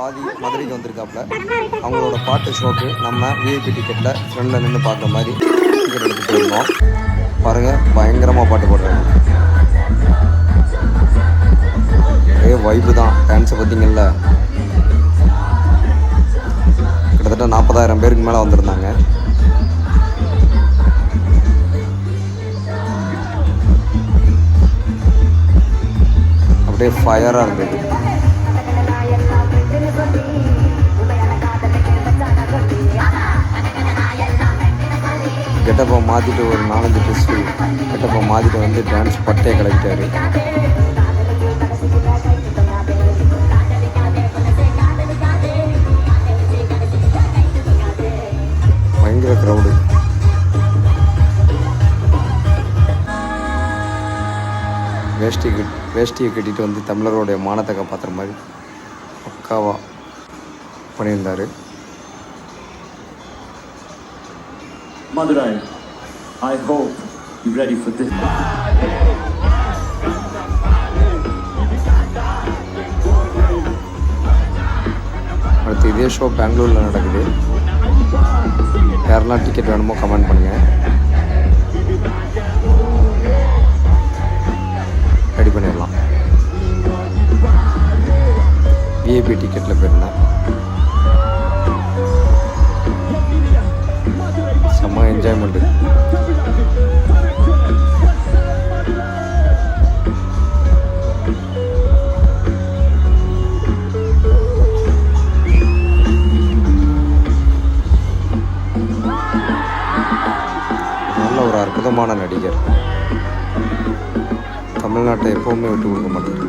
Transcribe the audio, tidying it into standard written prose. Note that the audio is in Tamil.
ஆதி மதுரைக்கு வந்திருக்காப்புல. அவங்களோட பாட்டு ஷோக்கு நம்ம விஐபி டிக்கெட்டில் ஃப்ரெண்டில் நின்று பார்க்குற மாதிரி டிக்கெட் எடுத்து போயிருந்தோம். பாருங்கள், பயங்கரமாக பாட்டு போடுறாங்க. ஒரே வைப்பு தான். டான்ஸை பார்த்தீங்கல்ல, கிட்டத்தட்ட 40,000 பேருக்கு மேலே வந்திருந்தாங்க. அப்படியே ஃபயராக இருந்தது. கெட்டப்பை மாற்றிட்டு ஒரு 4-5 ட்ரெஸ்ஸு கெட்டப்பை மாற்றிட்டு வந்து டான்ஸ் பட்டையை கிளப்பிட்டாரு. பயங்கர க்ரௌடு. வேஷ்டியை கட்டிட்டு வந்து தமிழரோடைய மானத்தை காப்பாற்றுற மாதிரி பக்காவாக பண்ணியிருந்தார். Madurai, I hope you're ready for this. அடுத்து இதே ஷோ பெங்களூரில் நடக்குது. யாரெல்லாம் டிக்கெட் வேணுமோ கமெண்ட் பண்ணுங்கள், ரெடி பண்ணிடலாம். விஐபி டிக்கெட்டில் போயிருந்தேன். செம்ம என்ஜாய்மெண்ட்டு. நல்ல ஒரு அற்புதமான நடிகர். தமிழ்நாட்டை எப்போவுமே விட்டு கொடுக்க மாட்டார்.